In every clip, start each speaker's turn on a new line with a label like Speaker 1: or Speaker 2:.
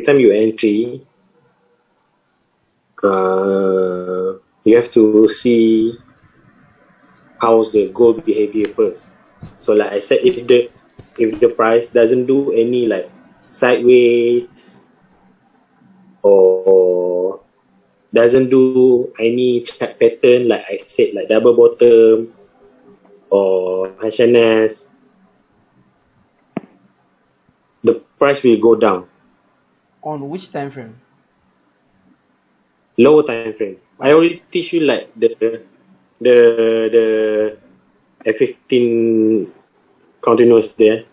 Speaker 1: time you entry, you have to see how's the gold behavior first. So like I said, if the price doesn't do any like sideways or doesn't do any chart pattern, like I said, like double bottom or HNS, the price will go down.
Speaker 2: On which time frame?
Speaker 1: Lower time frame. I already teach you like the F15 continuous there.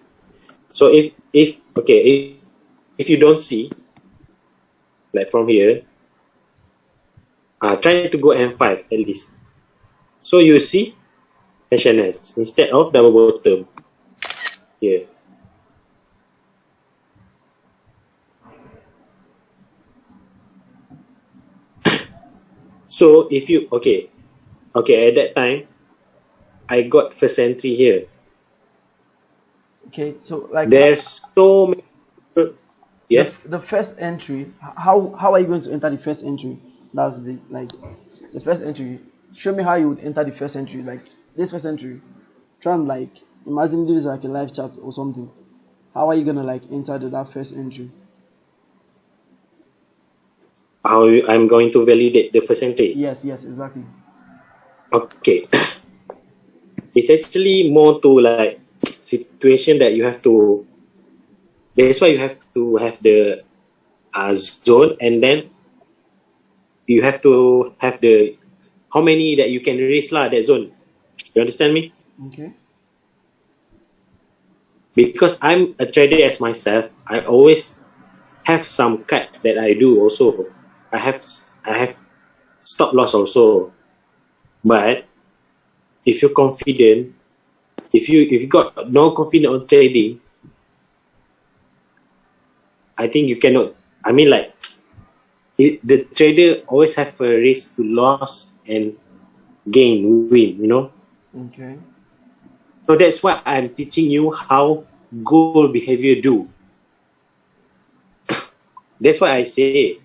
Speaker 1: So if you don't see like from here, try to go M5 at least. So you see HNS instead of double bottom here. So if you okay at that time, I got first entry here.
Speaker 2: Okay, so like
Speaker 1: there's so many. Yes.
Speaker 2: The first entry. How are you going to enter the first entry? That's the first entry. Show me how you would enter the first entry. Like this first entry. Try and like imagine this is like a live chat or something. How are you gonna like enter that first entry?
Speaker 1: How I'm going to validate the first entry?
Speaker 2: Yes, exactly.
Speaker 1: Okay. It's actually more to like situation that you have to. That's why you have to have the zone, and then you have to have the how many that you can raise lah that zone. You understand me?
Speaker 2: Okay.
Speaker 1: Because I'm a trader as myself, I always have some cut that I do also. I have stop loss also. But if you're confident, if you got no confidence on trading, I think you cannot. I mean, like the trader always have a risk to loss and gain, win. You know.
Speaker 2: Okay.
Speaker 1: So that's why I'm teaching you how gold behavior do. That's why I say,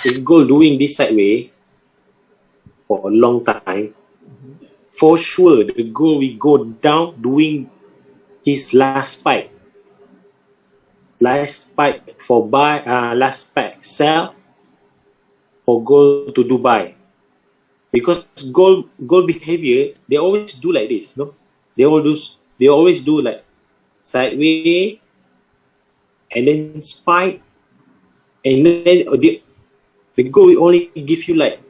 Speaker 1: if gold doing this sideway for a long time, for sure the gold will go down doing his last spike. Last spike for buy, last spike sell for gold to do buy. Because gold behavior, they always do like this, no? They always do like sideways and then spike, and then the gold will only give you like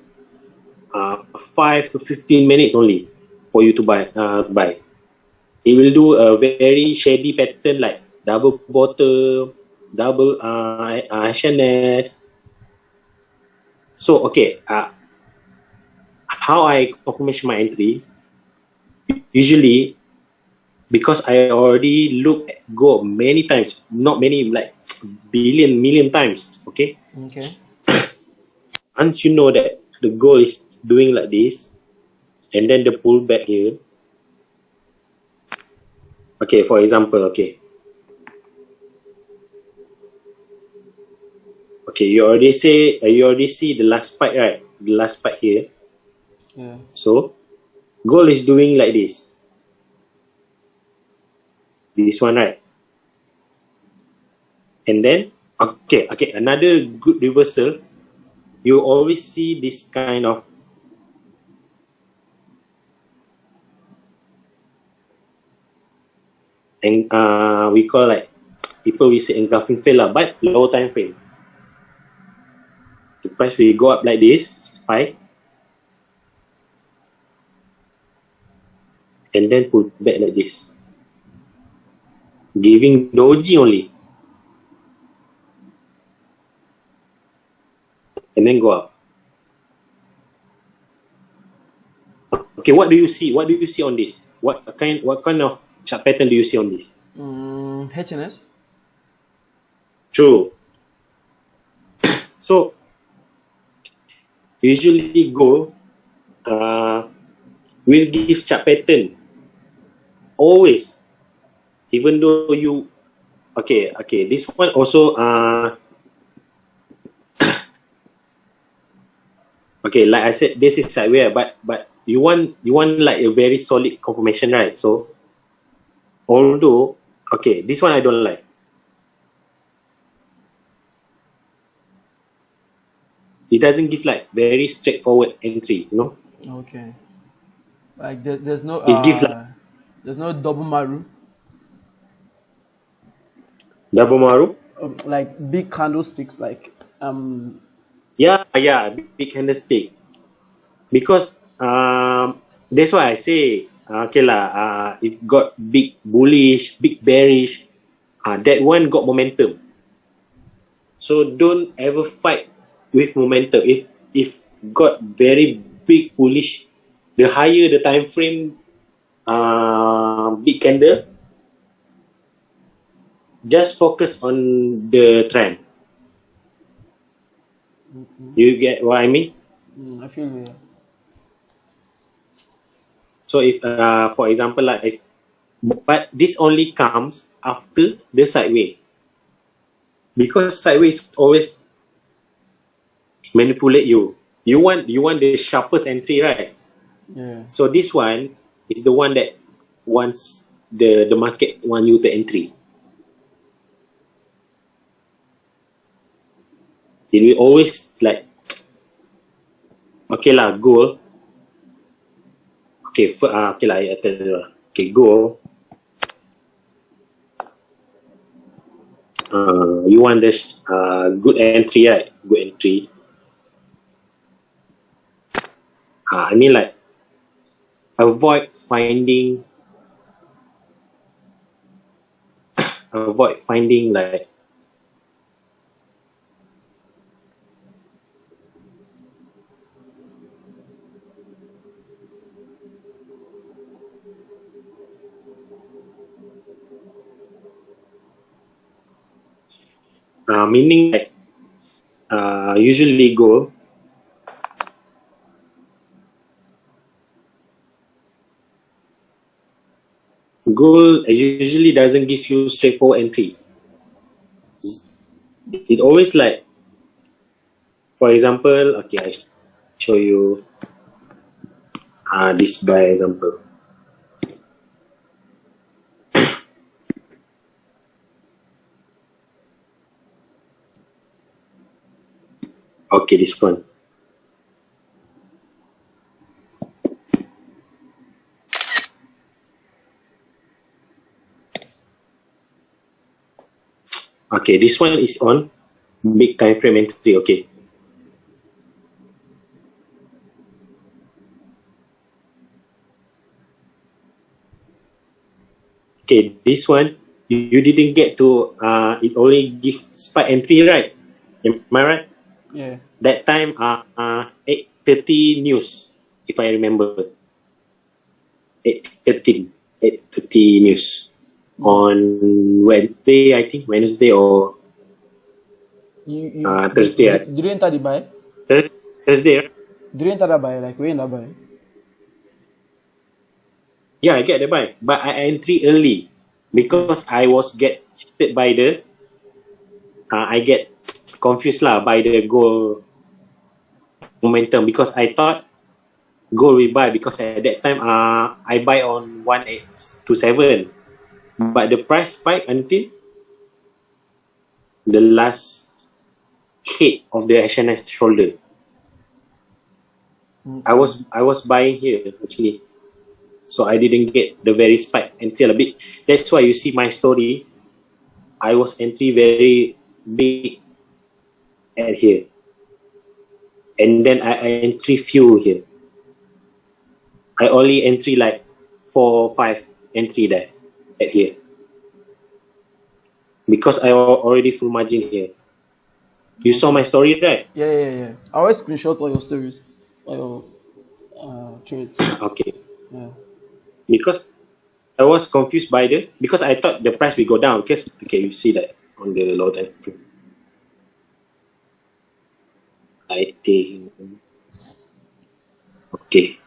Speaker 1: 5 to 15 minutes only for you to buy. It will do a very shady pattern like double bottom, double HNS. So okay, how I confirmation my entry? Usually, because I already look at gold many times, not many, like million times. Okay. Once you know that the gold is doing like this, and then the pullback here. Okay, for example, okay, you already see the last spike, right? The last spike here.
Speaker 2: Yeah.
Speaker 1: So, gold is doing like this. This one, right? And then, okay, another good reversal. You always see this kind of and we call like people we say engulfing fail lah, but low time frame. The price will go up like this, spike, and then pull back like this, giving doji only, and then go up. Okay, what do you see? What do you see on this? What kind of chart pattern do you see on this?
Speaker 2: HNS.
Speaker 1: True. So usually gold will give chart pattern always, even though you okay, this one also okay, like I said, this is sideways, but you want like a very solid confirmation, right? So although okay, this one I don't like. It doesn't give like very straightforward entry, you know.
Speaker 2: Okay. Like there's no
Speaker 1: It gives like
Speaker 2: double maru,
Speaker 1: double maru.
Speaker 2: like big candlesticks, like
Speaker 1: Yeah, big candlestick. Because that's why I say okay lah. If got big bullish, big bearish, that one got momentum. So don't ever fight with momentum. If got very big bullish, the higher the time frame, big candle, just focus on the trend. You get what I mean?
Speaker 2: I feel yeah.
Speaker 1: So if for example like if, but this only comes after the sideway, because sideways always manipulate you. You want the sharpest entry, right?
Speaker 2: Yeah.
Speaker 1: So this one is the one that wants the market want you to entry. It will always like okay lah gold. Okay, okay lah. I tell you lah. Okay, gold. You want this good entry, right? Good entry. I mean like avoid finding like meaning like usually gold usually doesn't give you straightforward entry. It always like, for example, okay, I show you this by example. Okay, this one. Okay, this one is on big time frame entry. Okay. Okay, this one you didn't get to. It only give spike entry, right? Am I right?
Speaker 2: Yeah.
Speaker 1: That time 8:30 news, if I remember. 8:30 news on Wednesday, I think Wednesday or Thursday.
Speaker 2: Did you enter the buy?
Speaker 1: Thursday, right?
Speaker 2: Did you enter the buy? Like where in the buy?
Speaker 1: Yeah, I get the buy, but I entry early because I was get cheated by the. I get confused lah by the gold momentum because I thought gold will buy because at that time I buy on 1827, but the price spike until the last hit of the SNR shoulder. I was buying here actually, so I didn't get the very spike until a bit. That's why you see my story. I was entry very big at here, and then I entry few here. I only entry like 4 or 5 entry there at here because I already full margin here. You saw my story, right?
Speaker 2: Yeah. I always screenshot all your stories, all your trades.
Speaker 1: Okay.
Speaker 2: Yeah.
Speaker 1: Because I was confused by because I thought the price will go down. Because okay, you see that on the low time frame. I think okay.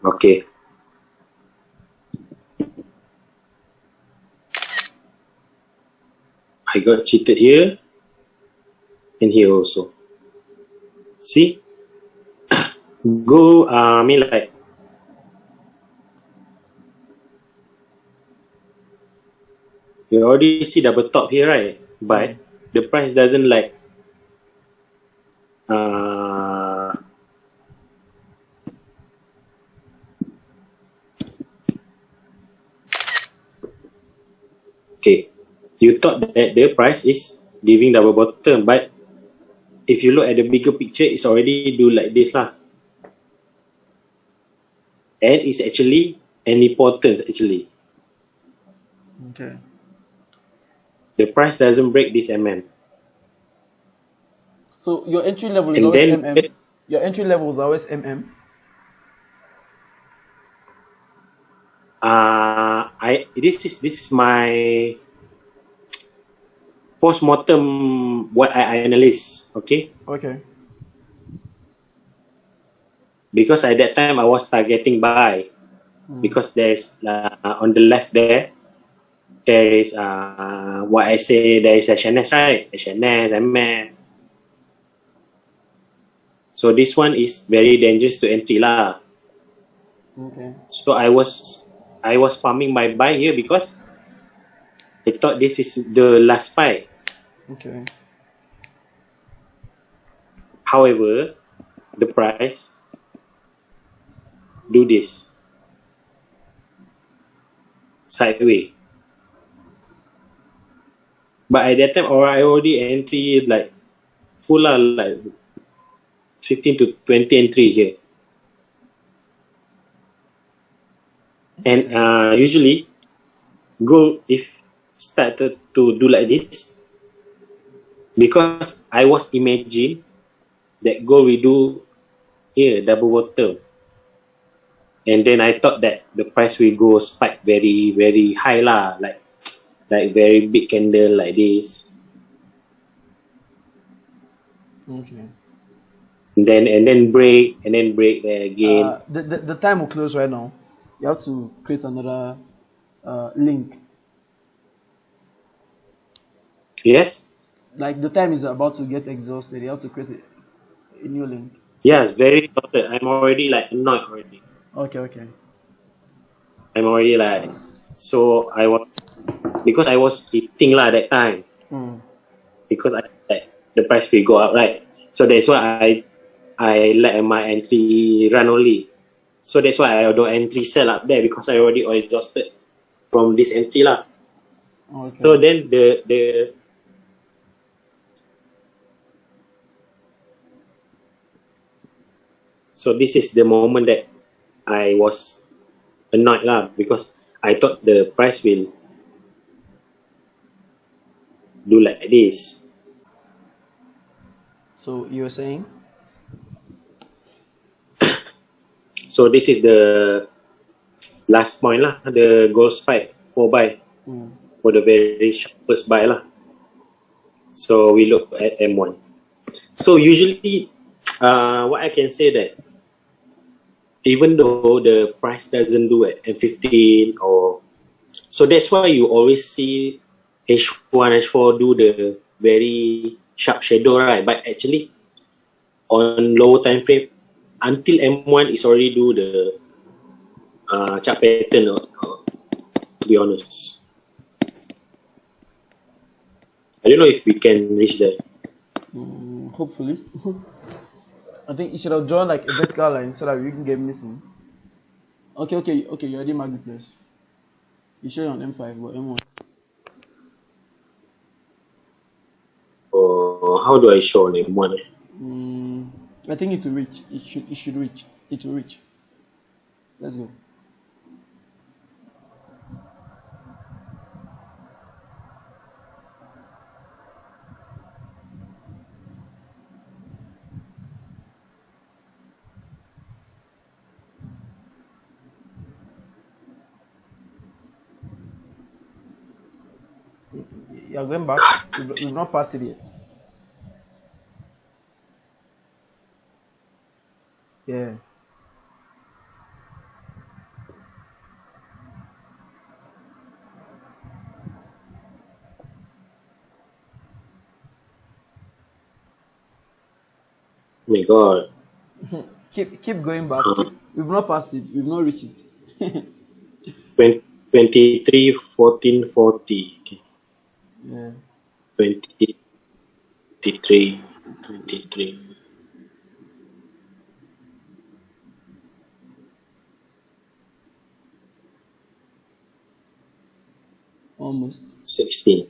Speaker 1: Okay. I got cheated here and here also. See, go. I mean like you already see double top here, right? But the price doesn't like uh okay. You thought that the price is giving double bottom, but if you look at the bigger picture, it's already do like this lah. And it's actually an importance actually.
Speaker 2: Okay.
Speaker 1: The price doesn't break this MM.
Speaker 2: So your entry level is
Speaker 1: And
Speaker 2: always
Speaker 1: then
Speaker 2: MM. Your entry level is always MM.
Speaker 1: I this is my post-mortem what I analyze, okay?
Speaker 2: Okay.
Speaker 1: Because at that time I was targeting buy because there's on the left there is what I say there is SNS, right? SNS, MM. So this one is very dangerous to entry lah.
Speaker 2: Okay.
Speaker 1: So I was farming my buy here because I thought this is the last buy.
Speaker 2: Okay.
Speaker 1: However, the price do this sideways. But at that time, or I already entry like full lah, like 15 to 20 entry here. And usually, gold if started to do like this because I was imagine that gold will do here double bottom, and then I thought that the price will go spike very very high lah, like very big candle like this.
Speaker 2: Okay.
Speaker 1: And then break there again.
Speaker 2: The time will close right now. You have to create another link.
Speaker 1: Yes.
Speaker 2: Like the time is about to get exhausted. You have to create a new link.
Speaker 1: Yes, very sorted. I'm already like annoyed already.
Speaker 2: Okay. Okay.
Speaker 1: I'm already like so I was because I was eating lah that time because I like the price will go up, right? So that's why I let my entry run only. So that's why I don't entry sell up there because I already exhausted from this entry lah.
Speaker 2: Okay.
Speaker 1: So then the so this is the moment that I was annoyed lah because I thought the price will do like this.
Speaker 2: So you were saying?
Speaker 1: So this is the last point lah, the gold spike for buy for the very sharpest buy lah. So we look at M1. So usually, what I can say that even though the price doesn't do at M15 or so that's why you always see H1, H4 do the very sharp shadow, right? But actually, on lower time frame, until M1 is already do the chart pattern, to be honest. I don't know if we can reach there.
Speaker 2: Hopefully. I think you should have drawn like a vertical line so that we can get missing. Okay. You already marked the place. You show you on M5 but M1.
Speaker 1: How do I show on M1?
Speaker 2: I think it will reach. It should reach. It will reach. Let's go. You're going back. We've not passed it yet. Yeah.
Speaker 1: Oh my God.
Speaker 2: Keep going back. We've not passed it. We've not reached it.
Speaker 1: 23, 14, 40. Okay.
Speaker 2: Yeah.
Speaker 1: 23, 23.
Speaker 2: Almost.
Speaker 1: 16.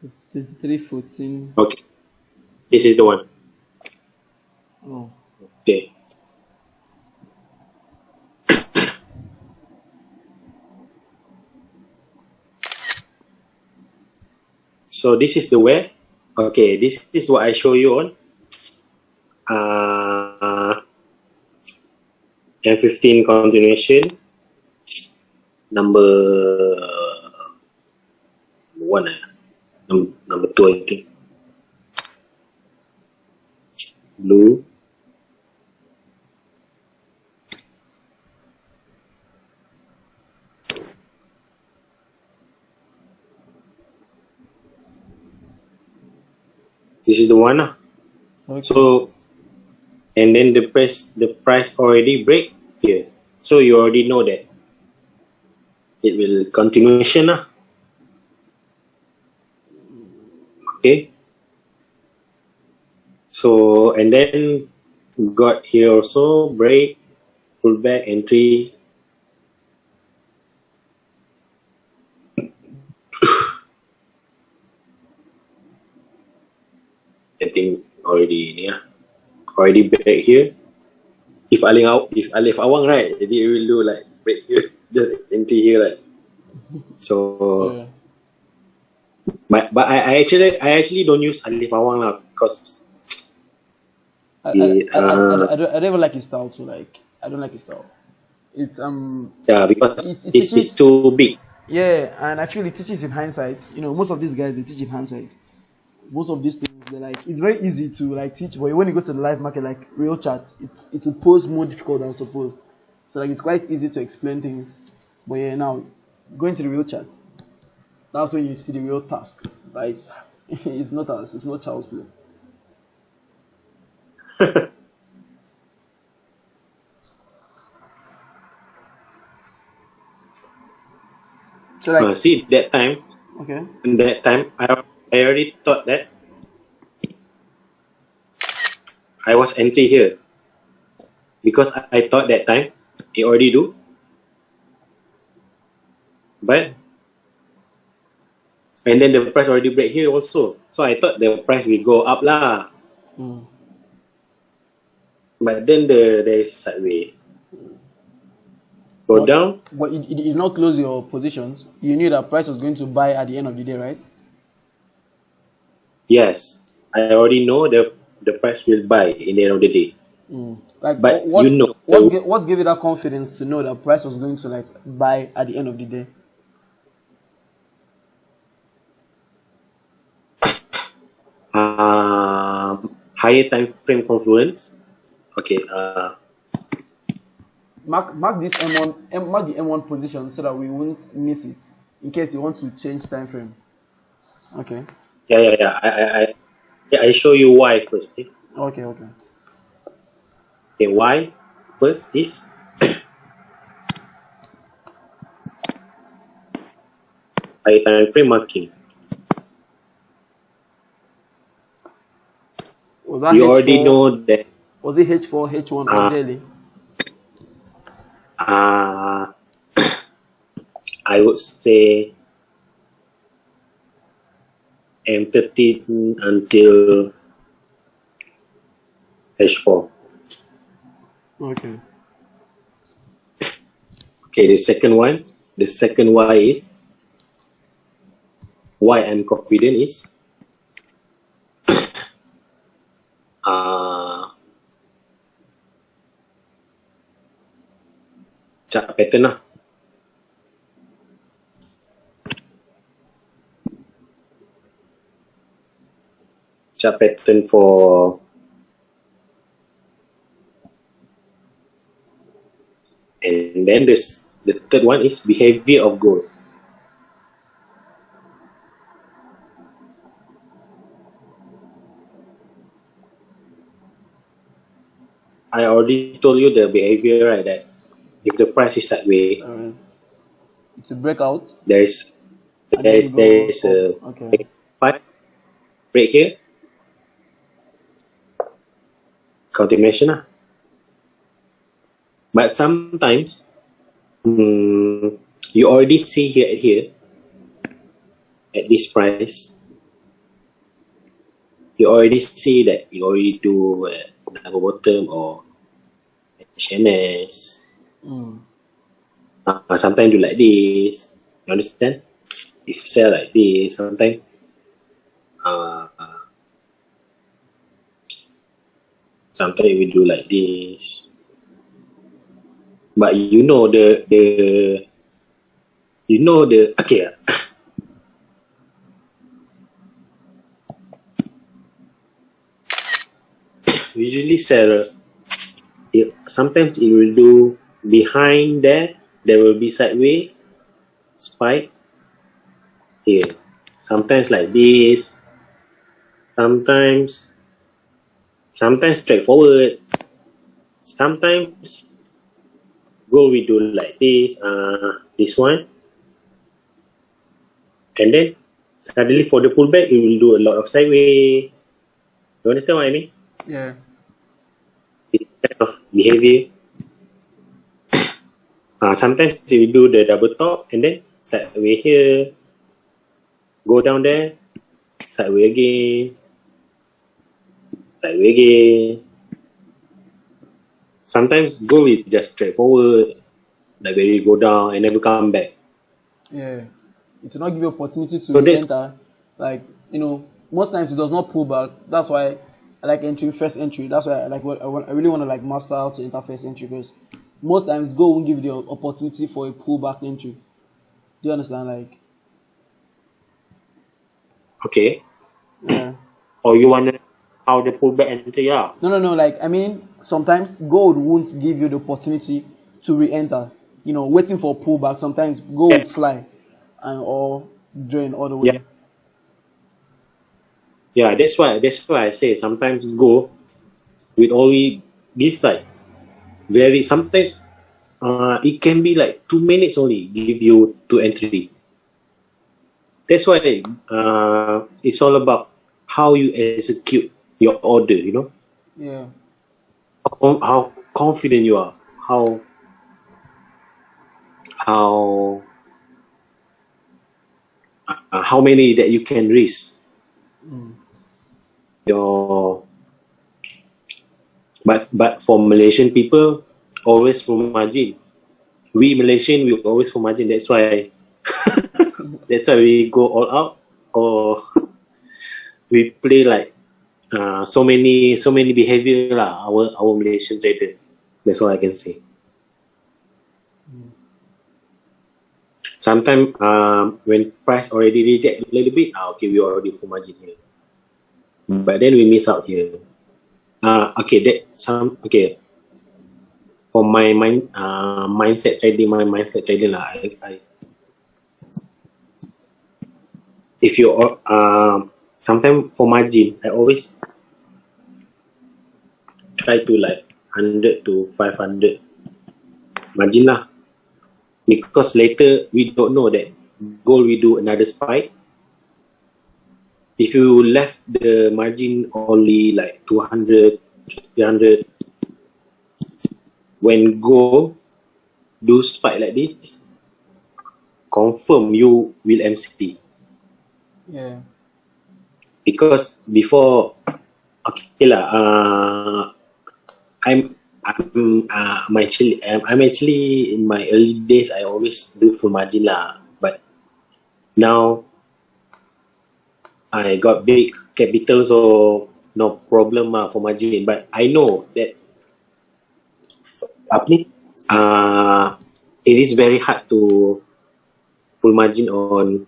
Speaker 2: That's 23, 14.
Speaker 1: Okay. This is the one.
Speaker 2: Oh.
Speaker 1: Okay. So this is the where. Okay, this is what I show you on. M15 continuation. Number one. Number two, I think. Blue. This is the one.
Speaker 2: Okay.
Speaker 1: So, and then the price already break here. So you already know that it will continuation. Okay. So, and then got here also break, pullback, entry. I think already already back here. If Alif Awang, right, they will do like break here, just entry here, right? So,
Speaker 2: Yeah.
Speaker 1: but I actually don't use Alif Awang lah because
Speaker 2: I don't even like his style too. Like, I don't like his style. It's
Speaker 1: yeah, because
Speaker 2: it
Speaker 1: it's
Speaker 2: teaches.
Speaker 1: too big.
Speaker 2: Yeah, and I feel it teaches in hindsight. You know, most of these guys they teach in hindsight. Most of these things they're like it's very easy to like teach, but when you go to the live market like real chat, it will pose more difficult than supposed. So like it's quite easy to explain things, but yeah, now going to the real chat, that's when you see the real task. That is, it's not us. It's not child's play. So like,
Speaker 1: See that time.
Speaker 2: okay,
Speaker 1: And that time, I already thought that I was entry here because I thought that time it already do, but and then the price already break here also. So I thought the price will go up lah, but then there is sideway go down.
Speaker 2: but it did not close your positions. You knew that price was going to buy at the end of the day, right?
Speaker 1: Yes, I already know the price will buy in the end of the day.
Speaker 2: Like
Speaker 1: But you know,
Speaker 2: what gave you that confidence to know that price was going to like buy at the end of the day?
Speaker 1: higher time frame confluence. Okay.
Speaker 2: Mark this M1 mark the M1 position so that we won't miss it in case you want to change time frame. Okay.
Speaker 1: Yeah. I show you why first. Okay.
Speaker 2: Okay.
Speaker 1: Okay. Why first is higher time frame marking.
Speaker 2: Was that
Speaker 1: You
Speaker 2: H4?
Speaker 1: already know that.
Speaker 2: Was it H4, H1 or daily?
Speaker 1: I would say M13 until H4.
Speaker 2: Okay.
Speaker 1: Okay, the second one is why I'm confident is chart pattern lah. Chart pattern for and then the third one is behavior of gold. already told you the behavior, right? That if the price is sideways,
Speaker 2: It's a breakout,
Speaker 1: there's
Speaker 2: and then go
Speaker 1: there's
Speaker 2: up.
Speaker 1: a
Speaker 2: Okay.
Speaker 1: pipe break here, continuation lah. But sometimes you already see here at this price, you already see that you already do double bottom or HNS. Sometimes do like this. You understand? If sell like this, sometimes we do like this. But you know the okay. Usually sell. Sometimes it will do behind there. There will be sideways spike here. Sometimes like this. Sometimes straightforward. Sometimes gold we do like this. This one, and then suddenly for the pullback, it will do a lot of sideways. You understand what I mean?
Speaker 2: Yeah.
Speaker 1: This kind of behavior. Sometimes we do the double top and then sideways here, go down there, sideways again, sideways again. Sometimes gold is just straightforward, like very go down and never come back.
Speaker 2: Yeah. It will not give you opportunity to
Speaker 1: So
Speaker 2: enter. Like, most times it does not pull back. That's why I like entering first entry. That's why I like I really want to like master how to enter first entry, because most times gold won't give you the opportunity for a pullback entry. Do you understand? Like,
Speaker 1: okay.
Speaker 2: yeah.
Speaker 1: Or you want to how the pullback enter? Yeah.
Speaker 2: No. Like, I mean, sometimes gold won't give you the opportunity to re-enter. Waiting for a pullback. Sometimes gold will fly or drain all the way.
Speaker 1: Yeah. Yeah, that's why I say sometimes gold will only give like very sometimes it can be like 2 minutes only give you to entry. That's why it's all about how you execute your order,
Speaker 2: Yeah.
Speaker 1: how confident you are, how many that you can risk. Your but for Malaysian people, always for margin. We Malaysian, we always for margin. That's why we go all out, or we play like so many behavior lah. Our Malaysian trader. That's all I can say. Sometimes when price already reject a little bit, okay, we already full margin here. But then we miss out here. Okay. For my mindset trading lah. If you sometimes for margin, I always try to like 100 to 500 margin lah. Because later we don't know that gold will do another spike. If you left the margin only like 200, 300, when gold do spike like this, confirm you will MC.
Speaker 2: Yeah.
Speaker 1: Because before, okay lah, I'm actually in my early days I always do full margin lah, but now I got big capital, so no problem for margin. But I know that it is very hard to full margin on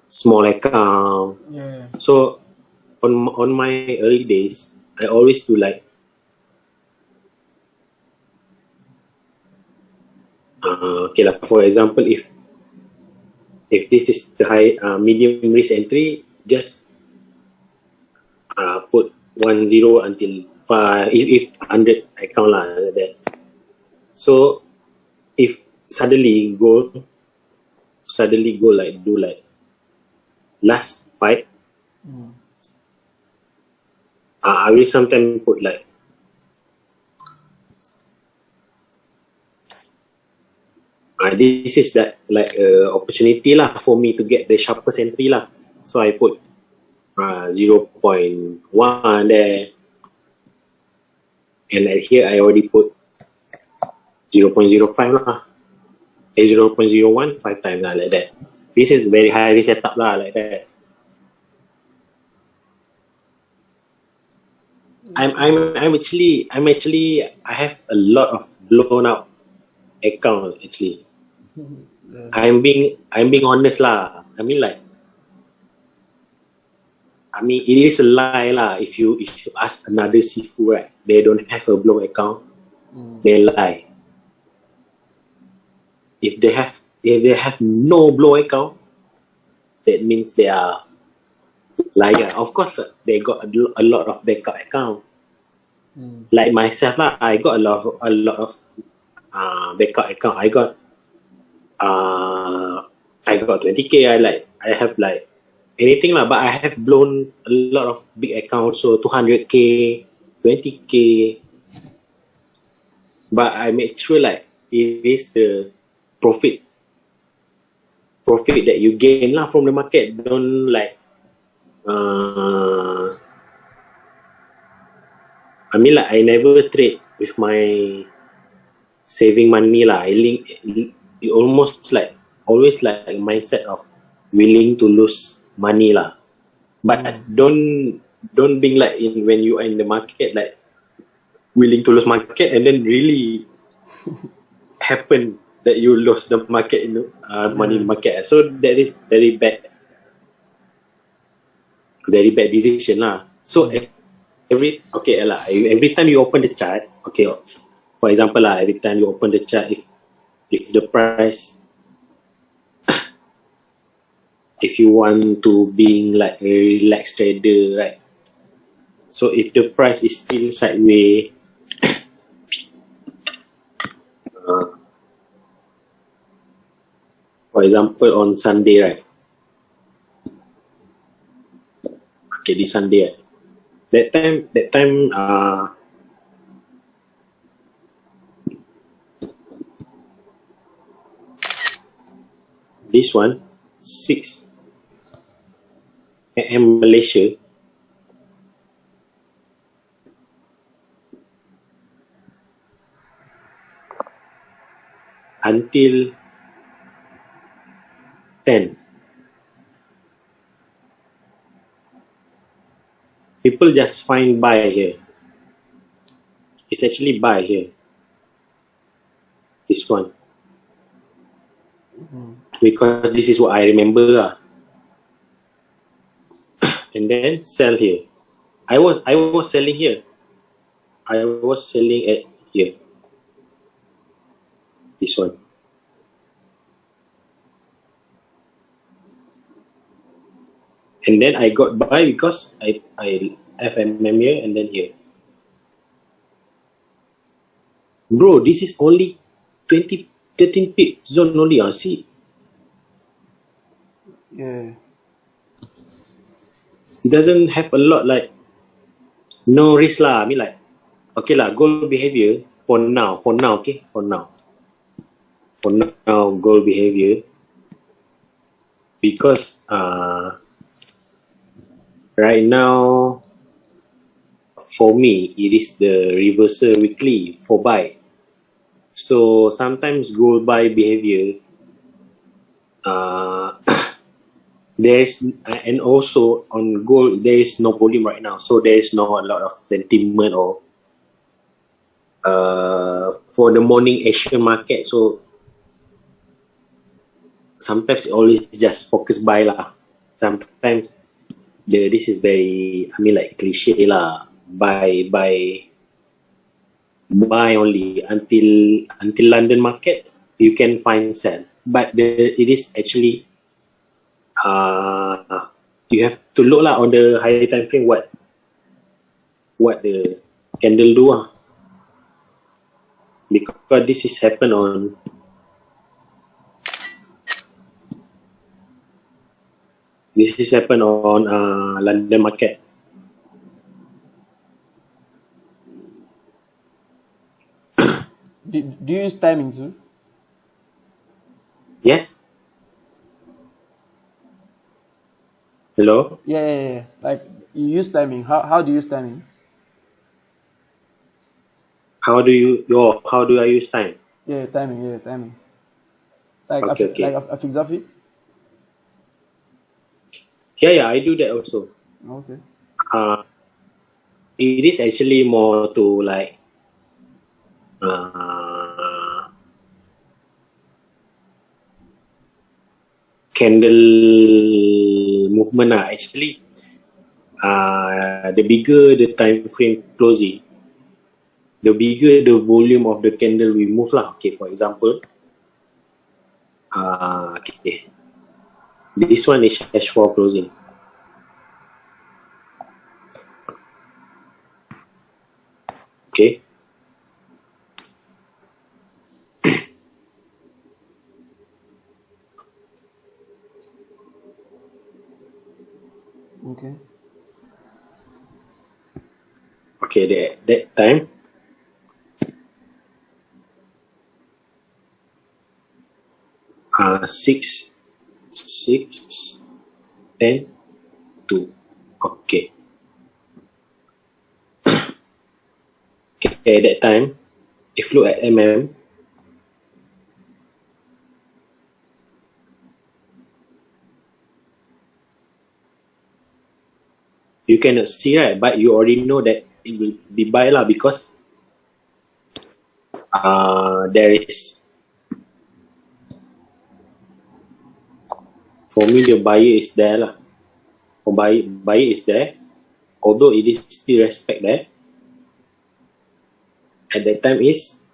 Speaker 1: small account.
Speaker 2: Yeah.
Speaker 1: So on my early days, I always do like okay lah. For example, if this is the high medium risk entry, just put 10 until 5, if 100 account lah, like that. So if suddenly go like do like last fight, I will sometimes put like this is that like opportunity lah for me to get the sharpest entry lah. So I put 0.1 there, and like here I already put 0.05 lah, 0.01 5 times lah, like that. This is very high risk setup lah, like that. I'm actually I have a lot of blown out account actually. I'm being honest lah. I mean it is a lie lah. If you ask another Sifu, right, they don't have a blown account, they lie. If they have no blown account, that means they are liar. Of course, they got a lot of backup account. Like myself lah, I got a lot of backup account. I got 20k. I have like anything lah, but I have blown a lot of big accounts, so 200k, 20k. But I make sure like it is the profit that you gain lah from the market. Don't like I never trade with my saving money lah. It almost like always like a mindset of willing to lose money lah. But don't being like when you are in the market like willing to lose market and then really happen that you lost the market money in the market. So that is very bad decision lah. So every time you open the chart, okay, for example lah, every time you open the chart, if the price if you want to being like a relaxed trader, right, so if the price is still sideways, for example on Sunday, right, okay, this Sunday, right, that time this one 6 AM Malaysia until 10. People just find buy here. It's actually buy here. This one. Because this is what I remember. And then sell here. I was selling here. I was selling at here. This one. And then I got buy because I FMM here and then here. Bro, this is only 13 pip zone only. See?
Speaker 2: Yeah.
Speaker 1: It doesn't have a lot like no risk lah. I mean like okay lah, gold behavior for now, okay? For now gold behavior because right now for me it is the reversal weekly for buy. So sometimes gold buy behavior there's and also on gold there is no volume right now, so there is not a lot of sentiment or for the morning Asian market. So sometimes it always just focus buy lah. Sometimes this is very like cliche lah. Buy only until London market you can find sell, but it is actually you have to look lah on the higher time frame. What what the candle do. Because this is happen on London market.
Speaker 2: Do you use timing too?
Speaker 1: Yes. Hello.
Speaker 2: Yeah. Like you use timing. How do you use timing?
Speaker 1: How do I use time?
Speaker 2: Yeah, timing. Yeah, timing. Like
Speaker 1: Okay.
Speaker 2: a philosophy.
Speaker 1: Yeah, I do that also.
Speaker 2: Okay.
Speaker 1: Uh, it is actually more to like uh, candle movement. Actually, the bigger the time frame closing, the bigger the volume of the candle we move lah. Okay, for example, okay, this one is H4 closing. Okay.
Speaker 2: Okay.
Speaker 1: Okay, that time, six, 10, 2. Okay. Okay, that time, if you look at you cannot see, right? But you already know that it will be buy lah, because there is, for me, the buyer is there lah. For buyer is there, although it is still respect there. At that time is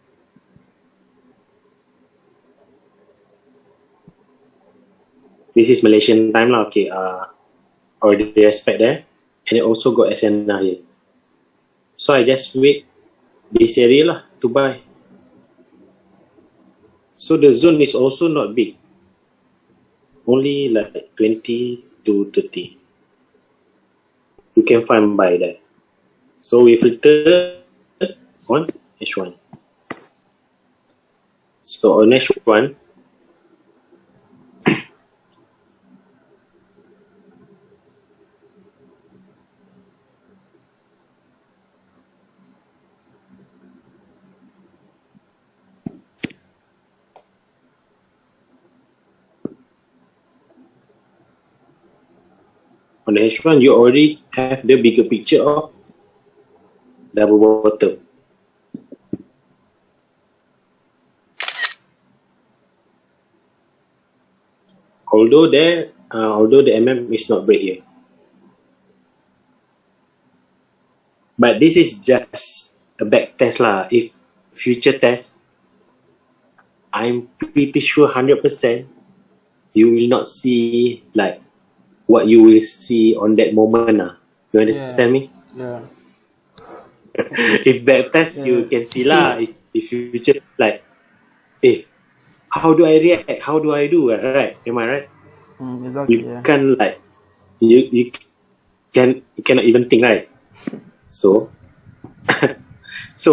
Speaker 1: this is Malaysian time lah. Okay, already respect there, and it also got SNR here. So I just wait this area lah to buy. So the zone is also not big, only like 20 to 30. You can find buy there. So we filter on H1. So on H1, you already have the bigger picture of double bottom. Although the MM is not break here, but this is just a back test lah. If future test, I'm pretty sure 100% you will not see like what you will see on that moment. You understand me?
Speaker 2: Yeah.
Speaker 1: If back test, you can see lah. If future like, how do I react? How do I do? Right? Am I right?
Speaker 2: Exactly.
Speaker 1: You can't like you cannot even think, right? So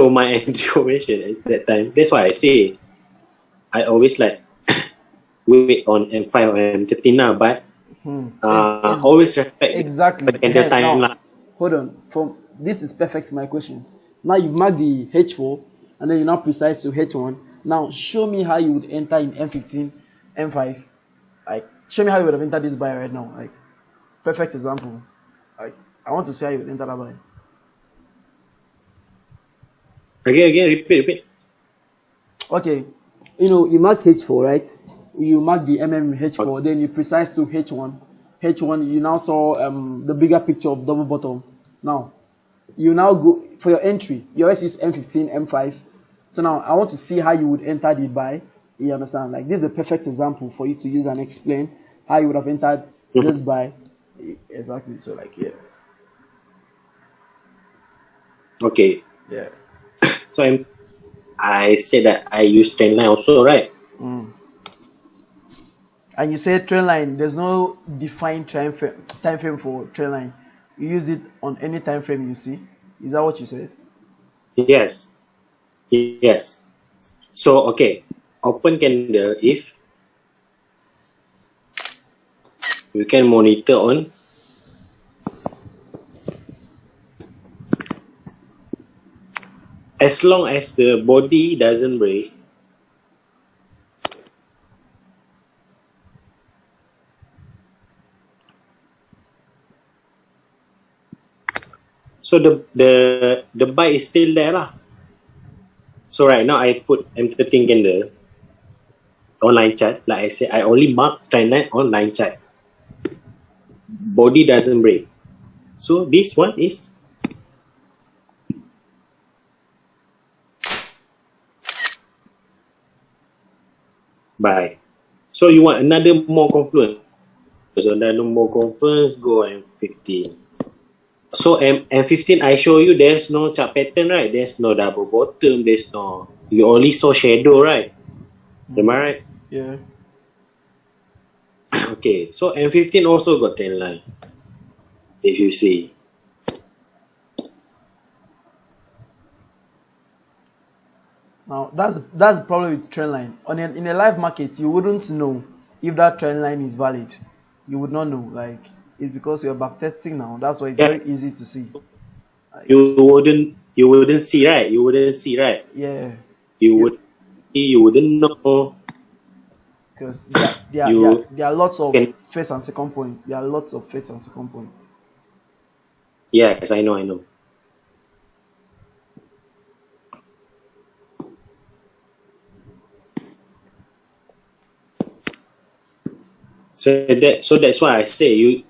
Speaker 1: my information at that time, that's why I say I always like wait on M5 or M13 but always respect
Speaker 2: exactly
Speaker 1: the candle time lah.
Speaker 2: Hold on, this is perfect to my question. Now you mark the H4 and then you now precise to H1. Now show me how you would enter in M15, M5. Like show me how you would have entered this buy right now. Like perfect example. Like I want to see how you would enter that buy.
Speaker 1: Again, repeat.
Speaker 2: Okay, you mark H4, right? You mark the H4, then you precise to H1. H1, you now saw the bigger picture of double bottom. Now, you now go for your entry. Yours is M15, M5. So now I want to see how you would enter the buy. You understand? Like this is a perfect example for you to use and explain how you would have entered this buy. Exactly. So like yeah.
Speaker 1: Okay.
Speaker 2: Yeah.
Speaker 1: So I said that I use trend line also, right?
Speaker 2: And you say trend line, there's no defined time frame for trend line. You use it on any time frame you see. Is that what you said?
Speaker 1: Yes. Yes. So okay, open candle if you can monitor on as long as the body doesn't break. So the buy is still there lah. So right now I put M13 candle online chart. Like I said, I only mark trend line on line chart. Body doesn't break. So this one is buy. So you want another more confluence. So another more confluence, go M15. So M15 I show you there's no chart pattern, right? There's no double bottom, there's no, you only saw shadow, right? Am I right?
Speaker 2: Yeah.
Speaker 1: Okay, so M15 also got 10 line. If you see.
Speaker 2: Now that's the problem with trend line. In a live market, you wouldn't know if that trend line is valid. You would not know. Like, it's because you're backtesting now. That's why it's
Speaker 1: Yeah,
Speaker 2: very easy to see. Like,
Speaker 1: you wouldn't see, right? You wouldn't see, right?
Speaker 2: yeah,
Speaker 1: You wouldn't know.
Speaker 2: because
Speaker 1: You
Speaker 2: there are lots of
Speaker 1: can,
Speaker 2: first and second points. There are lots of first and second points.
Speaker 1: yes, I know. So that's why I say you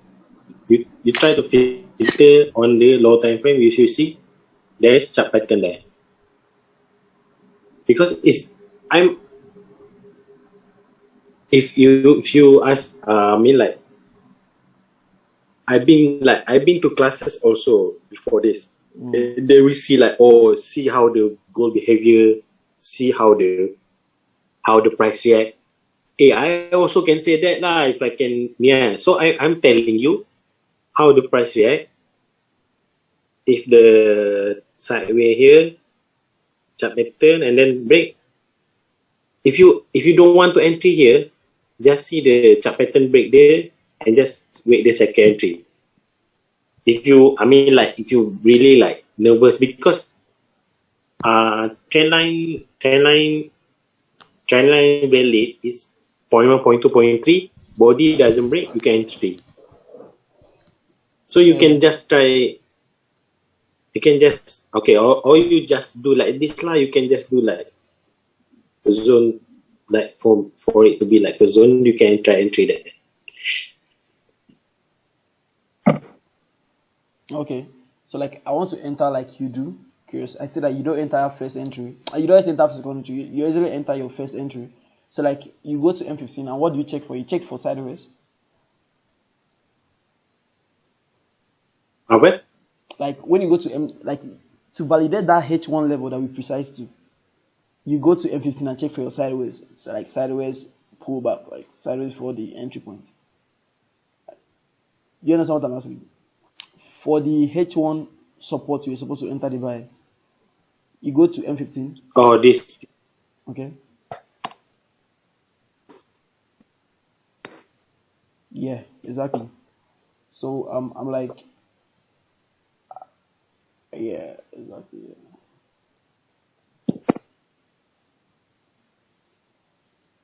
Speaker 1: try to filter on the low time frame. You should see there is chart pattern there because it's I'm if you ask I mean like I've been to classes also before this. They will see like, oh, see how the gold behavior, see how the price react. Hey, I also can say that lah if I can, yeah. So I'm telling you how the price react. If the sideway here, chart pattern and then break. If you don't want to entry here, just see the chart pattern break there and just wait the second entry. If you really like nervous because trend line valid is 0.1, 0.2, 0.3. Body doesn't break, you can entry. So you
Speaker 2: Yeah.
Speaker 1: can just try. You can just okay, or you just do like this lah. You can just do like a zone, like for it to be like a zone. You can try entry that.
Speaker 2: Okay. So like I want to enter like you do. Curious. I see that you don't enter first entry. You don't enter second entry. You usually enter your first entry. So like you go to M15 and what do you check for? You check for sideways.
Speaker 1: What?
Speaker 2: Like when you go to like to validate that H1 level that we precise to, you go to M15 and check for your sideways. So like sideways pullback, like sideways for the entry point. You understand what I'm asking? For the H1 support, you're supposed to enter the buy. You go to M15.
Speaker 1: Oh, this.
Speaker 2: Okay. Yeah, exactly. So I'm like, yeah, exactly. Yeah.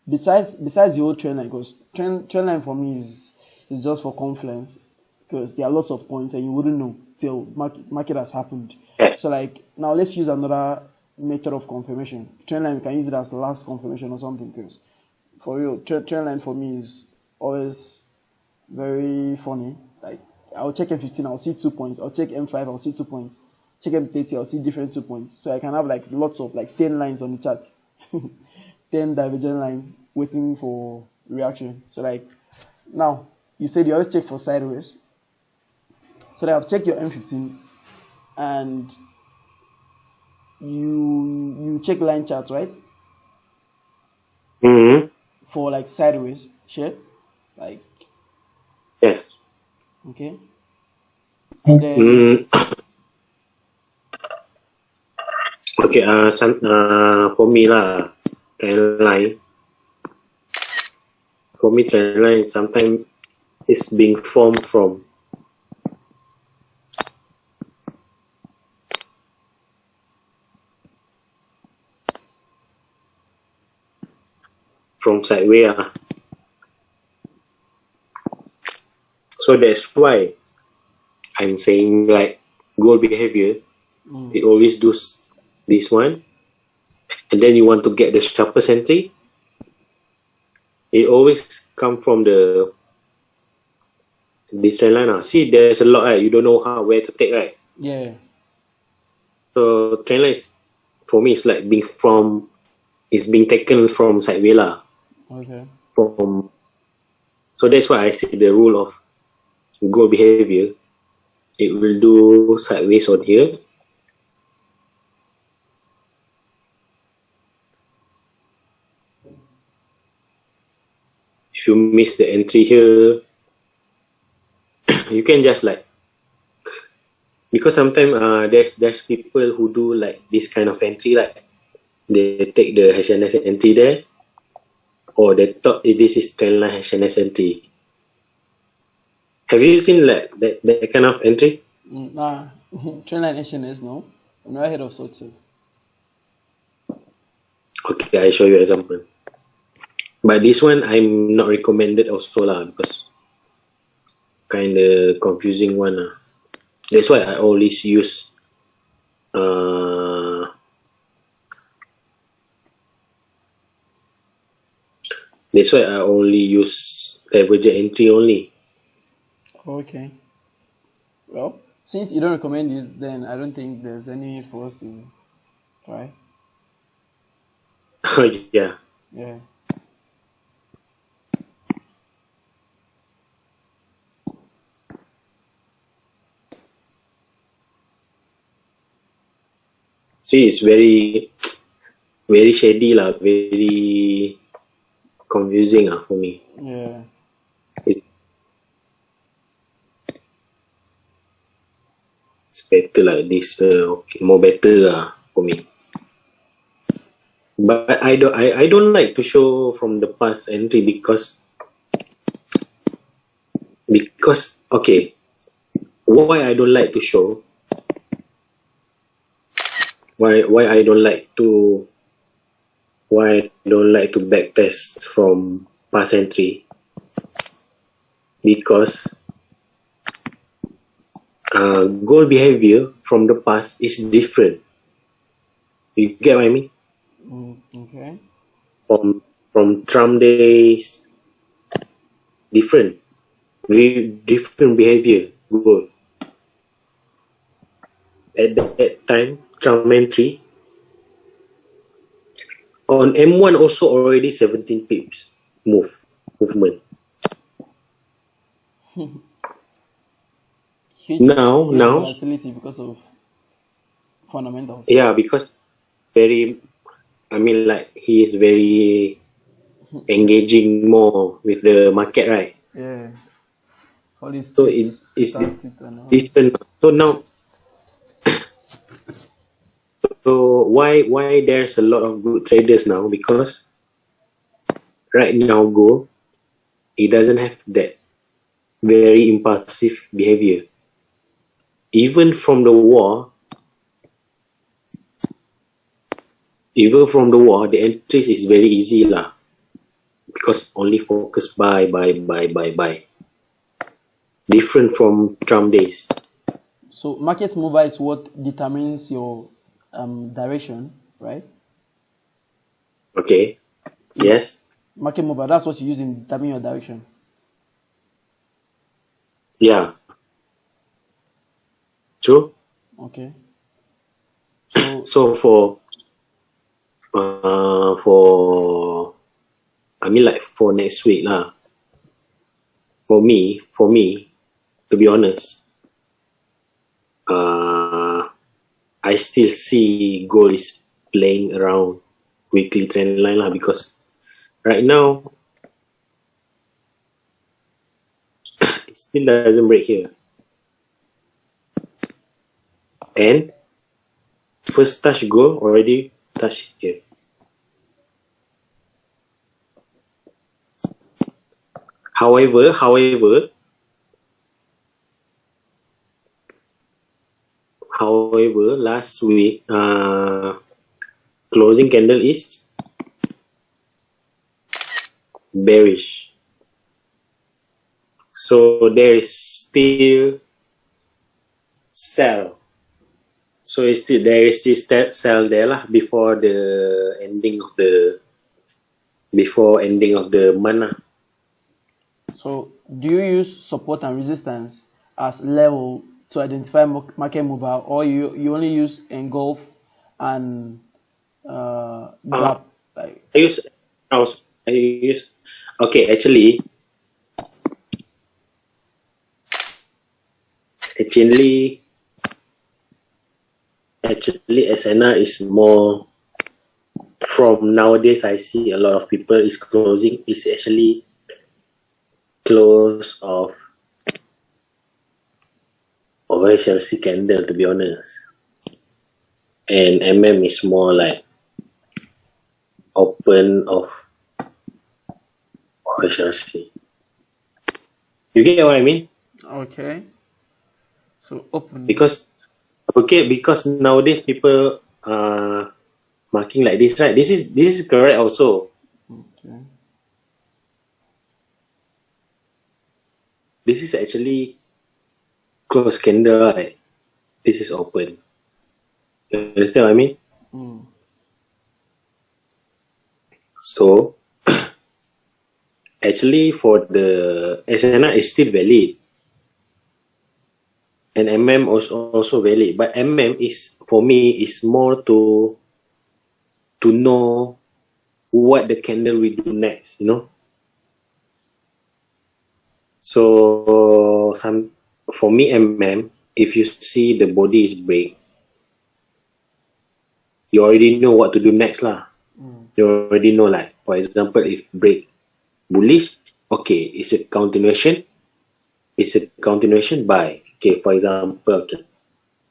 Speaker 2: Besides the whole trend line, because trend line for me is just for confluence, because there are lots of points and you wouldn't know till market has happened.
Speaker 1: Yes.
Speaker 2: So like now let's use another method of confirmation. Trend line, we can use it as last confirmation or something, because for real, trend line for me is always very funny. Like I'll check M15, I'll see 2 points. I'll check M5, I'll see 2 points. Check M30, I'll see different 2 points. So I can have like lots of like 10 lines on the chart. 10 divergent lines waiting for reaction. So like now you said you always check for sideways. So like I've checked your M15 and you check line charts, right?
Speaker 1: Mm-hmm.
Speaker 2: For like sideways shape, like,
Speaker 1: Yes.
Speaker 2: okay, and then
Speaker 1: Mm, okay. For me lah, trend line. For me, trend line sometimes is being formed from sideways. So that's why I'm saying like goal behavior. It always does this one, and then you want to get the sharpest entry. It always come from this trend line. See, there's a lot. Right? You don't know where to take, right?
Speaker 2: yeah,
Speaker 1: So trend line is, for me, it's like it's being taken from sideways lah.
Speaker 2: okay,
Speaker 1: From So that's why I say the rule of goal behavior. It will do sideways on here. If you miss the entry here, you can just like, because sometimes there's people who do like this kind of entry, like they take the HNS entry there, or they thought this is trend line HNS entry. Have you seen like that kind of entry?
Speaker 2: nah, trendline SNS, no, I'm not ahead of such thing.
Speaker 1: Okay, I show you example. But this one I'm not recommended also lah, because kind of confusing one lah. That's why I always use that's why I only use divergent entry only.
Speaker 2: Okay, well, since you don't recommend it, then I don't think there's any for us to try.
Speaker 1: Yeah.
Speaker 2: Yeah,
Speaker 1: See, it's very very shady lah, very confusing for me.
Speaker 2: yeah,
Speaker 1: It's better like this. Okay, more better for me. But I don't like to show from the past entry because okay, why I don't like to show, why I don't like to backtest from past entry, because goal behavior from the past is different. You get what I mean?
Speaker 2: okay,
Speaker 1: From Trump days, different, very different behavior. Goal at that time, Trump entry on M1 also already 17 pips movement.
Speaker 2: huge,
Speaker 1: Now,
Speaker 2: huge volatility because of fundamentals.
Speaker 1: yeah, because very, I mean, like he is very engaging more with the market, right?
Speaker 2: Yeah, all these
Speaker 1: So
Speaker 2: tweets,
Speaker 1: it's
Speaker 2: tweets and all this.
Speaker 1: different. So now, so why there's a lot of good traders now? Because right now, Go, he doesn't have that very impulsive behavior. Even from the war, the entries is very easy lah. Because only focus buy. Different from Trump days.
Speaker 2: So market mover is what determines your direction, right?
Speaker 1: Okay. Yes.
Speaker 2: Market mover, that's what you use in determining your direction.
Speaker 1: Yeah. True.
Speaker 2: Okay.
Speaker 1: So for I mean like for next week lah. For me, to be honest, I still see gold is playing around weekly trend line lah, because right now it still doesn't break here. And first touch gold already touch here. However, last week closing candle is bearish. So there is still sell. So there is still sell there lah before ending of the month lah.
Speaker 2: So do you use support and resistance as level to identify market mover, or you only use engulf and gap? Like
Speaker 1: I use okay, actually SNR is more, from nowadays I see a lot of people is closing is actually close of OHLC candle, to be honest. And is more like open of OHLC. You get what I mean?
Speaker 2: okay. So open.
Speaker 1: Because nowadays people marking like this, right? This is correct also.
Speaker 2: Okay.
Speaker 1: This is actually close candle, right? This is open. You understand what I mean? So actually for the SNR is still valid, and also valid, but is, for me, is more to know what the candle will do next, you know. So for me, if you see the body is break, you already know what to do next lah. You already know, like for example, if break bullish, okay, it's a continuation buy. Okay, for example, okay,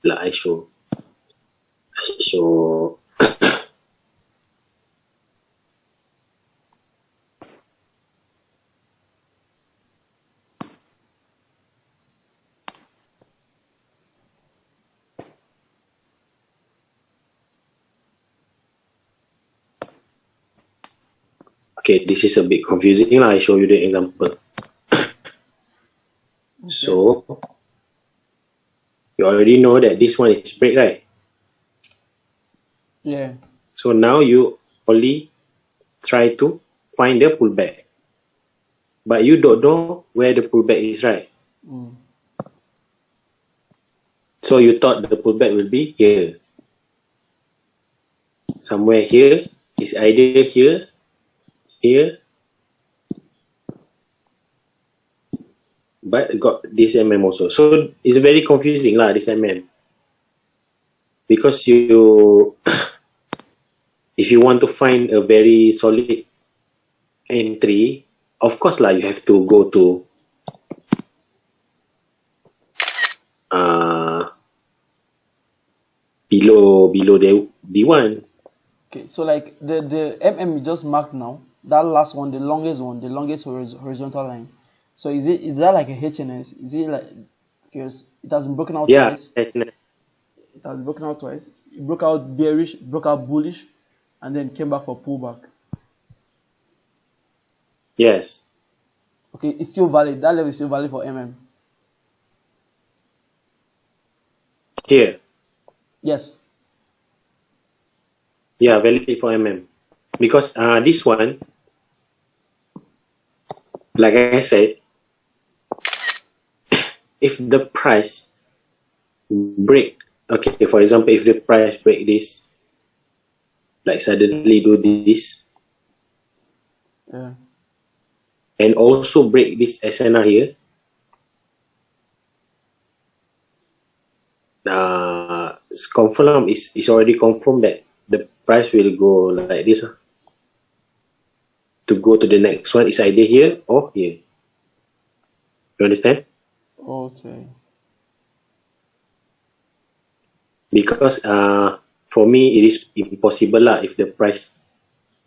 Speaker 1: like I show okay, this is a bit confusing lah. I show you the example. Okay. So you already know that this one is break, right?
Speaker 2: Yeah.
Speaker 1: So now you only try to find the pullback, but you don't know where the pullback is, right? So you thought the pullback will be here, somewhere here. It's either here, but got this also. So it's very confusing lah, this because you if you want to find a very solid entry, of course lah, you have to go to below the D1.
Speaker 2: Okay, so like the you just marked now, that last one, the longest horizontal line. So is that like a HNS? Is it like, because it has been broken out twice? It has broken out twice. It broke out bearish, broke out bullish, and then came back for pullback.
Speaker 1: Yes.
Speaker 2: Okay, it's still valid. That level is still valid for
Speaker 1: Here.
Speaker 2: Yes.
Speaker 1: Yeah, valid for because this one, like I said, if the price break, okay, for example, if the price break this, like suddenly do this, and also break this SNR here, it's confirmed. It's already confirmed that the price will go like this. To go to the next one is either here or here. You understand?
Speaker 2: Okay.
Speaker 1: Because for me it is impossible lah if the price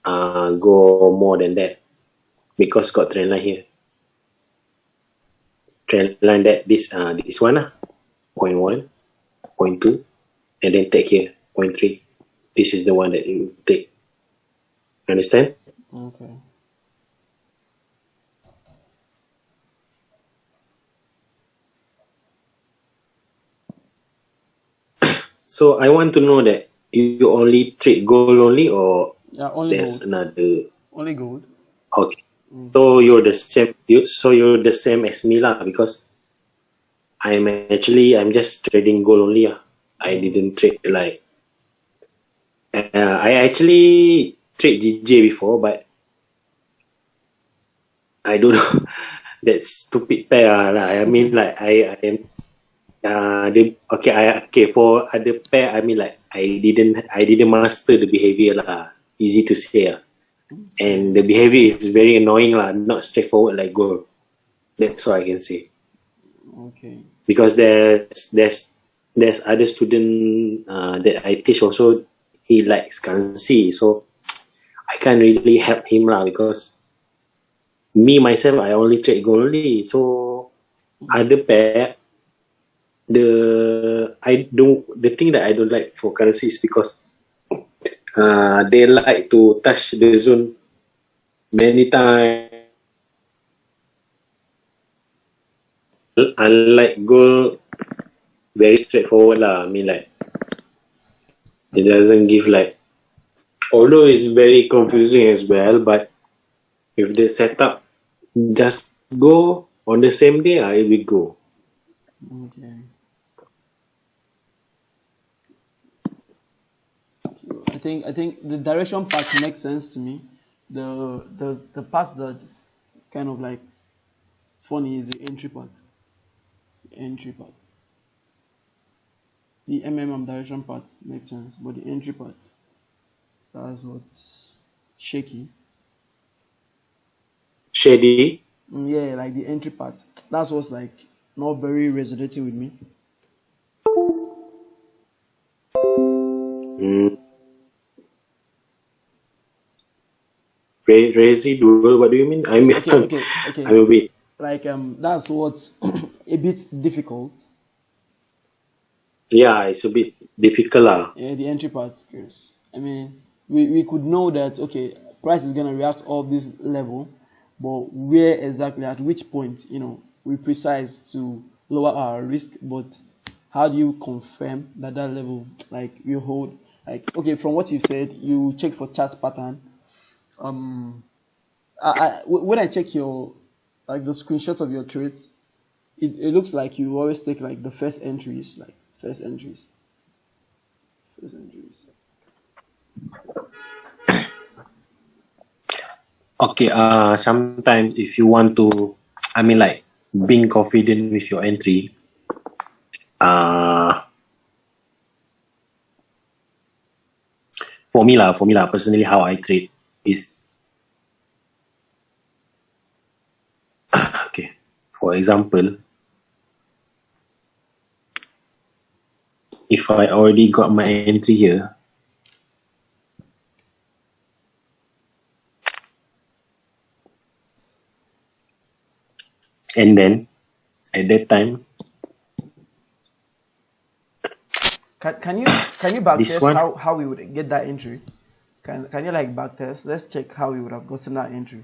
Speaker 1: go more than that, because got trend line here. Trend line that this one 0.1, 0.2, and then take here 0.3. This is the one that you take. Understand?
Speaker 2: Okay.
Speaker 1: So I want to know that you only trade gold only, or
Speaker 2: Yeah, only
Speaker 1: there's
Speaker 2: gold.
Speaker 1: another.
Speaker 2: Only gold.
Speaker 1: Okay. So you're the same. You're the same as me lah, because I'm just trading gold only. I didn't trade like. I actually trade DJ before, but I don't know that stupid pair lah. I mean, like I am. Okay, for other pair, I mean, like I didn't master the behavior lah. Easy to say and the behavior is very annoying lah. Not straightforward like gold. That's all I can say.
Speaker 2: Okay.
Speaker 1: Because there's other student that I teach also. He likes currency, so I can't really help him lah, because me myself I only trade gold only. So other pair, the thing that I don't like for currency is because they like to touch the zone many times. Unlike gold, very straightforward lah. I mean, like it doesn't give like, although it's very confusing as well, but if the setup just go on the same day, I will go.
Speaker 2: Okay. I think the direction part makes sense to me. The part that is kind of like funny is the entry part. The entry part. The MMM direction part makes sense, but the entry part, that's what's shaky.
Speaker 1: Shady.
Speaker 2: Yeah, like the entry part. That's what's like not very resonating with me.
Speaker 1: Residual. What do you mean? I mean,
Speaker 2: Okay.
Speaker 1: I'm a bit.
Speaker 2: Like that's what's a bit difficult.
Speaker 1: Yeah, it's a bit difficult lah.
Speaker 2: Yeah, the entry part, because I mean, we could know that okay, price is gonna react off this level, but where exactly at which point, we precise to lower our risk. But how do you confirm that level, like you hold, like okay, from what you said, you check for chart pattern. When I check your like the screenshot of your trades, it looks like you always take like the first entries, first entries.
Speaker 1: Okay. Sometimes if you want to, I mean, like being confident with your entry. For me lah, personally, how I trade is okay. For example, if I already got my entry here, and then at that time,
Speaker 2: Can you backtest
Speaker 1: one?
Speaker 2: how we would get that entry? Can you like backtest? Let's check how we would have gotten that entry.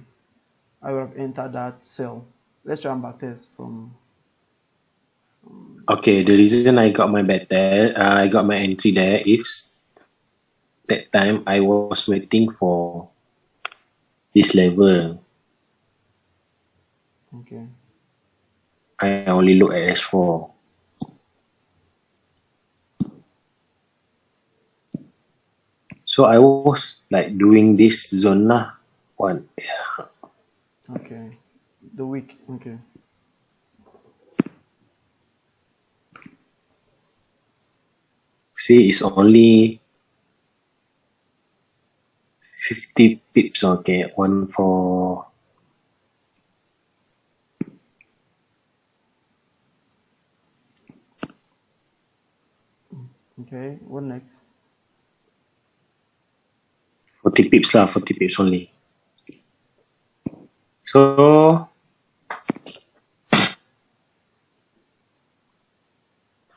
Speaker 2: I would have entered that cell. Let's try and backtest from.
Speaker 1: Okay, the reason I got my I got my entry there is that time I was waiting for this level.
Speaker 2: Okay.
Speaker 1: I only look at S4. So I was like doing this zone lah. One. Yeah.
Speaker 2: Okay. The week. Okay.
Speaker 1: See, it's only 50 pips. Okay, one for
Speaker 2: Okay, what next?
Speaker 1: 40 pips lah, 40 pips only. So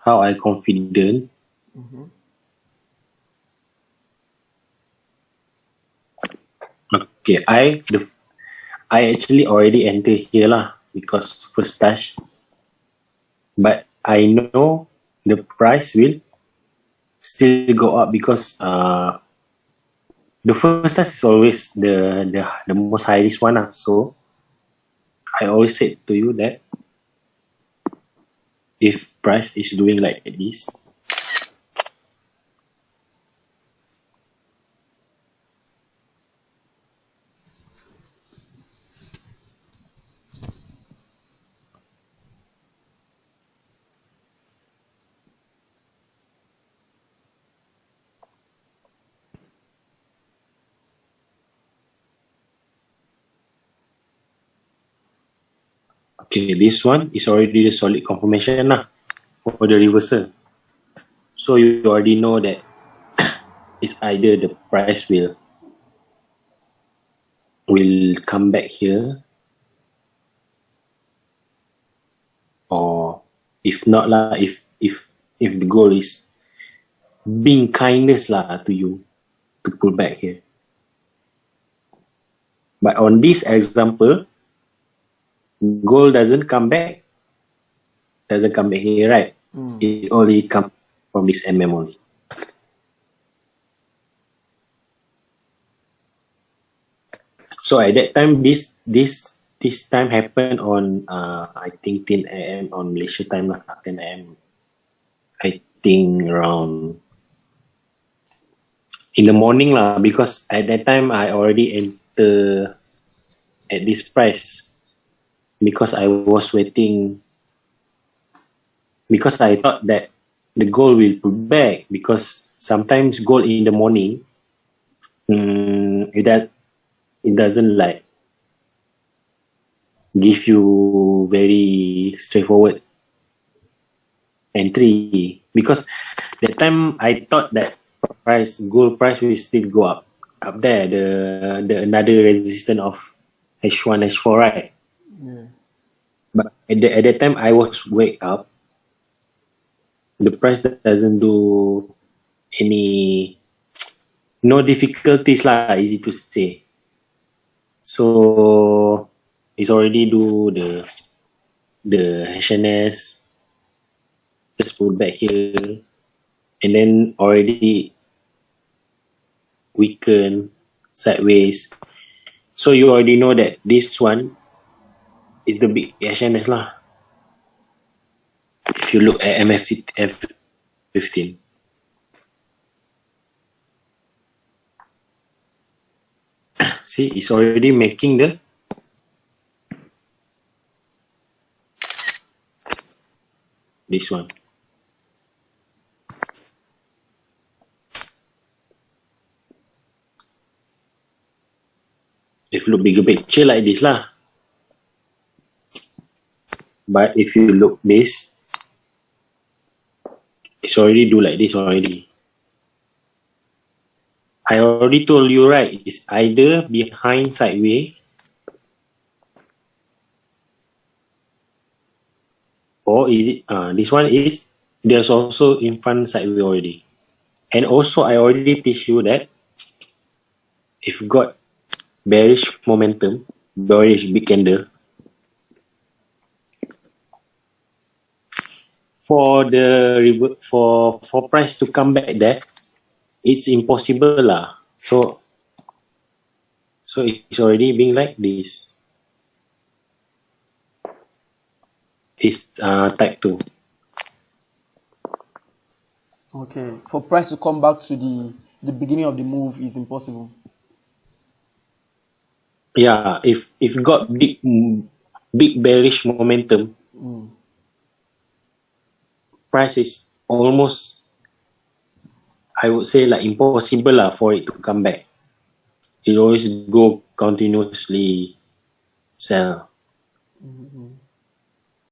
Speaker 1: how I confident? Okay, I actually already enter here lah because first touch, but I know the price will still go up because the first touch is always the most high risk one lah. So I always said to you that if price is doing like this, okay, this one is already the solid confirmation lah for the reversal. So you already know that it's either the price will come back here, or if not lah, if the goal is being kindness lah to you to pull back here. But on this example, gold doesn't come back here, right? It only come from this MM only. So at that time, this time happened on I think 10 AM on Malaysia time lah, 10 AM. I think around in the morning lah, because at that time I already enter at this price because I was waiting, because I thought that the gold will pull back, because sometimes gold in the morning it doesn't like give you very straightforward entry, because that time I thought that gold price will still go up there, the another resistance of H1 H4, right?
Speaker 2: Yeah.
Speaker 1: But at that time I was wake up, the price doesn't do any, no difficulties lah, easy to say. So it's already do the HNS, just put back here, and then already weaken sideways. So you already know that this one is the big HNS lah. If you look at MF15. See, it's already making this one. If you look bigger picture like this lah. But if you look this, it's already do like this already. I already told you, right? It's either behind sideways or is it this one is there's also in front sideways already. And also I already teach you that if got bearish momentum, bearish big candle, for price to come back there, it's impossible lah. So it's already being like this. It's type 2.
Speaker 2: Okay, for price to come back to the beginning of the move is impossible.
Speaker 1: Yeah, if got big bearish momentum, price is almost I would say like impossible lah for it to come back. It always go continuously sell.